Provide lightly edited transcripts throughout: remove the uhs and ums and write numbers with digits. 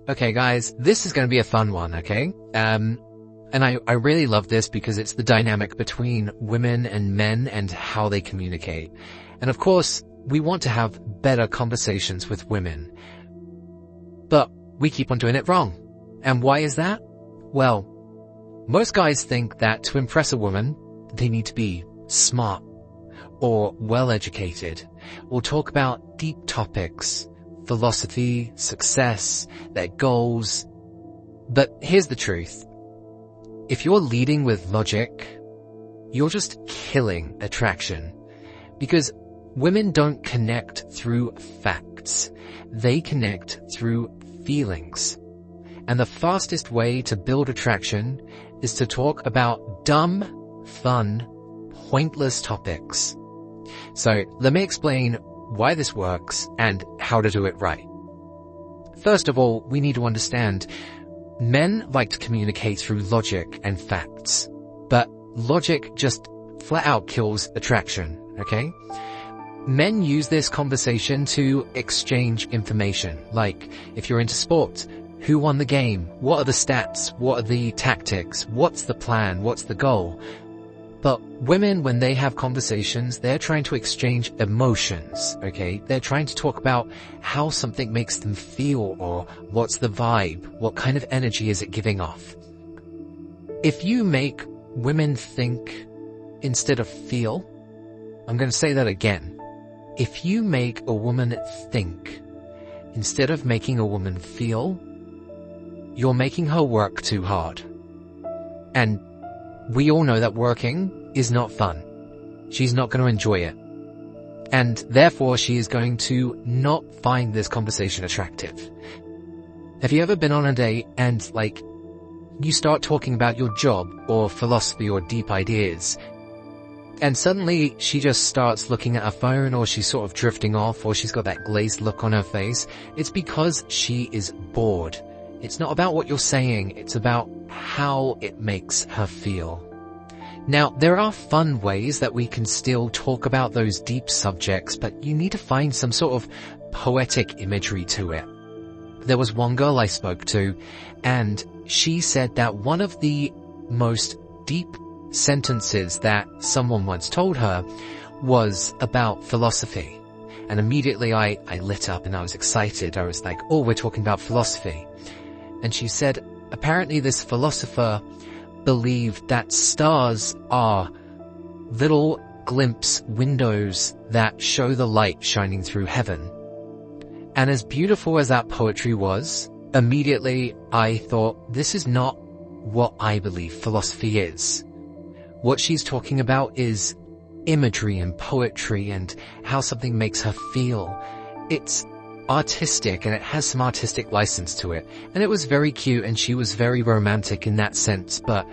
Okay, guys, this is going to be a fun one, okay? And I really love this because it's the dynamic between women and men and how they communicate. And of course, we want to have better conversations with women. But we keep on doing it wrong. And why is that? Well, most guys think that to impress a woman, they need to be smart or well-educated or talk about deep topics, philosophy, success, their goals. But here's the truth. If you're leading with logic, you're just killing attraction. Because women don't connect through facts. They connect through feelings. And the fastest way to build attraction is to talk about dumb, fun, pointless topics. So let me explain why this works and how to do it right. First of all, we need to understand men like to communicate through logic and facts, but logic just flat out kills attraction, okay? Men use this conversation to exchange information, like if you're into sports, who won the game? What are the stats? What are the tactics? What's the plan? What's the goal? But women, when they have conversations, they're trying to exchange emotions, okay? They're trying to talk about how something makes them feel or what's the vibe, what kind of energy is it giving off. If you make women think instead of feel, I'm going to say that again. If you make a woman think instead of making a woman feel, you're making her work too hard. And we all know that working is not fun. She's not going to enjoy it. And therefore, she is going to not find this conversation attractive. Have you ever been on a date and, you start talking about your job or philosophy or deep ideas, and suddenly she just starts looking at her phone, or she's sort of drifting off, or she's got that glazed look on her face? It's because she is bored. It's not about what you're saying, it's about how it makes her feel. Now, there are fun ways that we can still talk about those deep subjects, but you need to find some sort of poetic imagery to it. There was one girl I spoke to, and she said that one of the most deep sentences that someone once told her was about philosophy. And immediately I lit up and I was excited. I was like, oh, we're talking about philosophy. And she said, apparently this philosopher believed that stars are little glimpse windows that show the light shining through heaven. And as beautiful as that poetry was, immediately I thought, this is not what I believe philosophy is. What she's talking about is imagery and poetry and how something makes her feel. It's artistic and it has some artistic license to it. And it was very cute and she was very romantic in that sense. But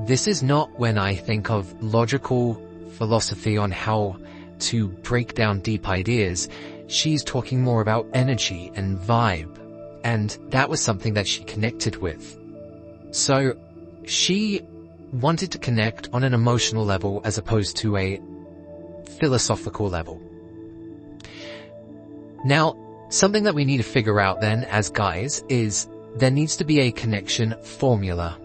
this is not when I think of logical philosophy on how to break down deep ideas. She's talking more about energy and vibe. And that was something that she connected with. So she wanted to connect on an emotional level as opposed to a philosophical level. Now, something that we need to figure out then as guys is there needs to be a connection formula.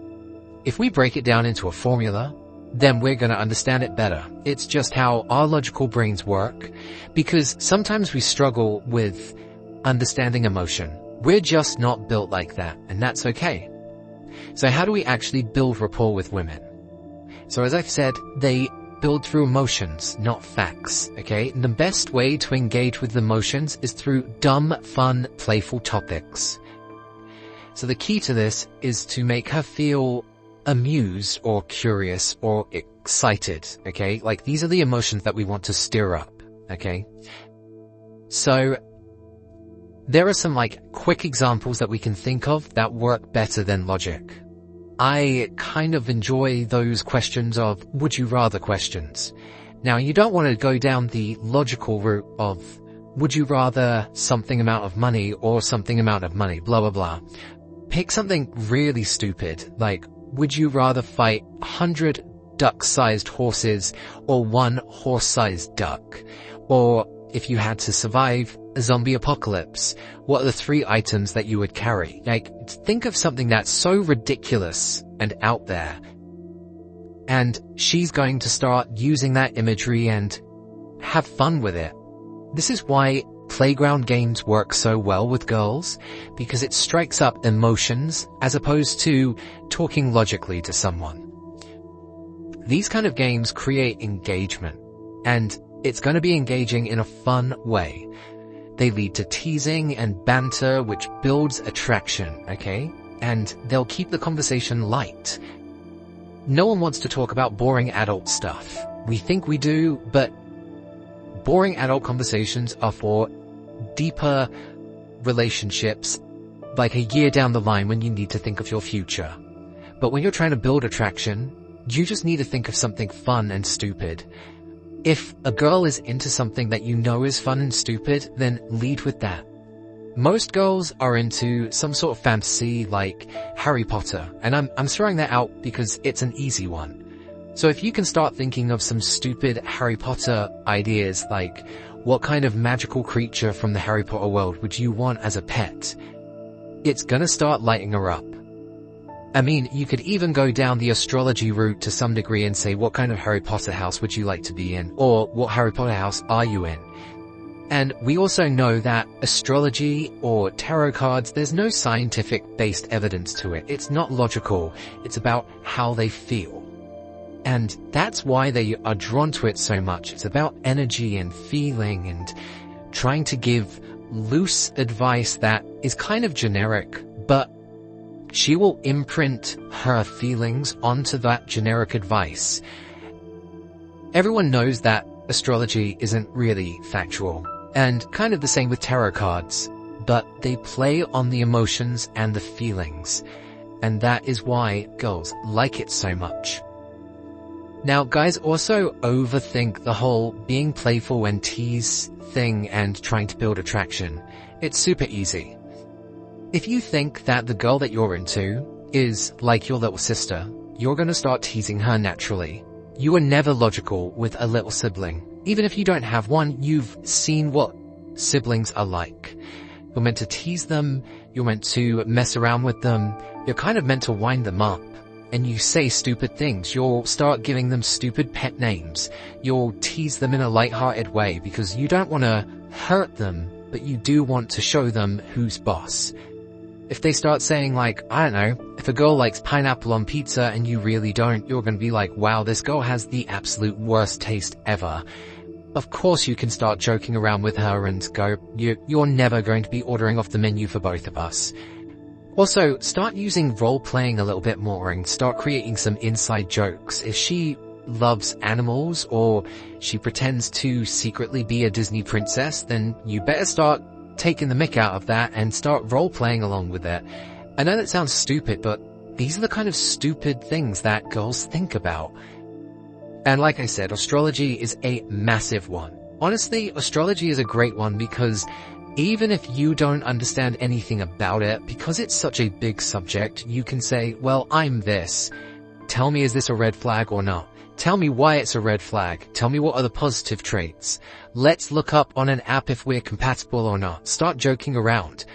If we break it down into a formula, then we're going to understand it better. It's just how our logical brains work, because sometimes we struggle with understanding emotion. We're just not built like that, and that's okay. So how do we actually build rapport with women? So as I've said, they build through emotions, not facts, okay? And the best way to engage with emotions is through dumb, fun, playful topics. So the key to this is to make her feel amused or curious or excited, okay? Like these are the emotions that we want to stir up, okay? So there are some quick examples that we can think of that work better than logic. I kind of enjoy those questions of would you rather questions. Now, you don't want to go down the logical route of would you rather something amount of money or something amount of money, blah, blah, blah. Pick something really stupid, like would you rather fight 100 duck-sized horses or one horse-sized duck? Or if you had to survive a zombie apocalypse, what are the 3 items that you would carry? Like, think of something that's so ridiculous and out there. And she's going to start using that imagery and have fun with it. This is why playground games work so well with girls, because it strikes up emotions as opposed to talking logically to someone. These kind of games create engagement, and it's going to be engaging in a fun way. They lead to teasing and banter, which builds attraction, okay? And they'll keep the conversation light. No one wants to talk about boring adult stuff. We think we do, but boring adult conversations are for deeper relationships, like a year down the line when you need to think of your future. But when you're trying to build attraction, you just need to think of something fun and stupid. If a girl is into something that you know is fun and stupid, then lead with that. Most girls are into some sort of fantasy like Harry Potter, and I'm throwing that out because it's an easy one. So if you can start thinking of some stupid Harry Potter ideas, like what kind of magical creature from the Harry Potter world would you want as a pet, it's gonna start lighting her up. I mean, you could even go down the astrology route to some degree and say, what kind of Harry Potter house would you like to be in? Or what Harry Potter house are you in? And we also know that astrology or tarot cards, there's no scientific-based evidence to it. It's not logical. It's about how they feel. And that's why they are drawn to it so much. It's about energy and feeling and trying to give loose advice that is kind of generic, but she will imprint her feelings onto that generic advice. Everyone knows that astrology isn't really factual, and kind of the same with tarot cards, but they play on the emotions and the feelings, and that is why girls like it so much. Now, guys also overthink the whole being playful and tease thing and trying to build attraction. It's super easy. If you think that the girl that you're into is like your little sister, you're going to start teasing her naturally. You are never logical with a little sibling. Even if you don't have one, you've seen what siblings are like. You're meant to tease them, you're meant to mess around with them, you're kind of meant to wind them up. And you say stupid things. You'll start giving them stupid pet names. You'll tease them in a light-hearted way because you don't want to hurt them, but you do want to show them who's boss. If they start saying like, I don't know, if a girl likes pineapple on pizza and you really don't, you're going to be like, wow, this girl has the absolute worst taste ever. Of course you can start joking around with her and go, you're never going to be ordering off the menu for both of us. Also, start using role-playing a little bit more and start creating some inside jokes. If she loves animals or she pretends to secretly be a Disney princess, then you better start taking the mick out of that and start role-playing along with it. I know that sounds stupid, but these are the kind of stupid things that girls think about. And like I said, astrology is a massive one. Honestly, astrology is a great one because even if you don't understand anything about it, because it's such a big subject, you can say, well, I'm this. Tell me, is this a red flag or not? Tell me why it's a red flag. Tell me what are the positive traits. Let's look up on an app if we're compatible or not. Start joking around.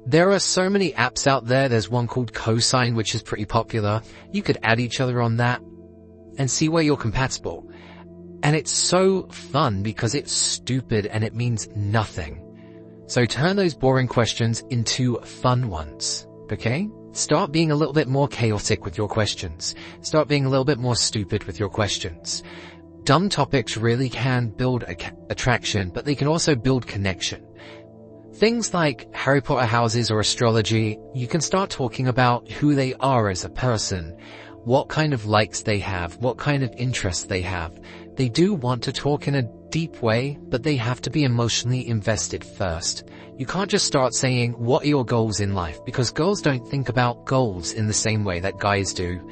There are so many apps out there. There's one called Cosine, which is pretty popular. You could add each other on that and see where you're compatible. And it's so fun because it's stupid and it means nothing. So turn those boring questions into fun ones, okay? Start being a little bit more chaotic with your questions. Start being a little bit more stupid with your questions. Dumb topics really can build attraction, but they can also build connection. Things like Harry Potter houses or astrology, you can start talking about who they are as a person, what kind of likes they have, what kind of interests they have. They do want to talk in a deep way, but they have to be emotionally invested first. You can't just start saying, what are your goals in life? Because girls don't think about goals in the same way that guys do.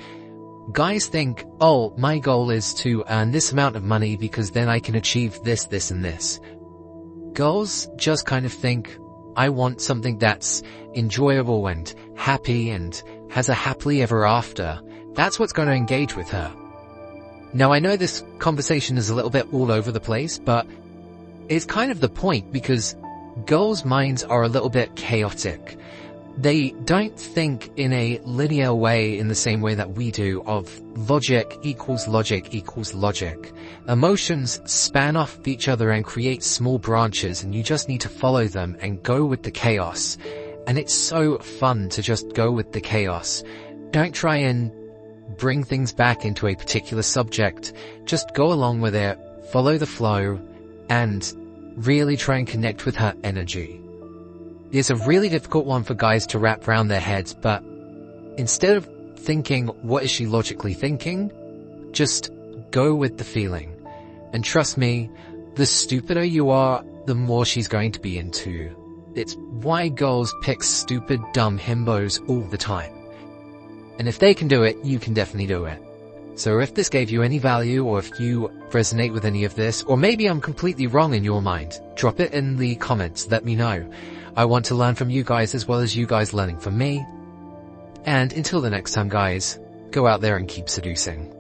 Guys think, oh, my goal is to earn this amount of money because then I can achieve this, this, and this. Girls just kind of think, I want something that's enjoyable and happy and has a happily ever after. That's what's going to engage with her. Now, I know this conversation is a little bit all over the place, but it's kind of the point, because girls' minds are a little bit chaotic. They don't think in a linear way in the same way that we do, of logic equals logic equals logic. Emotions span off of each other and create small branches, and you just need to follow them and go with the chaos. And it's so fun to just go with the chaos. Don't try and bring things back into a particular subject. Just go along with it, follow the flow, and really try and connect with her energy. It's a really difficult one for guys to wrap around their heads, but instead of thinking, what is she logically thinking? Just go with the feeling. And trust me, the stupider you are, the more she's going to be into. It's why girls pick stupid, dumb himbos all the time. And if they can do it, you can definitely do it. So if this gave you any value, or if you resonate with any of this, or maybe I'm completely wrong in your mind, drop it in the comments, let me know. I want to learn from you guys as well as you guys learning from me. And until the next time, guys, go out there and keep seducing.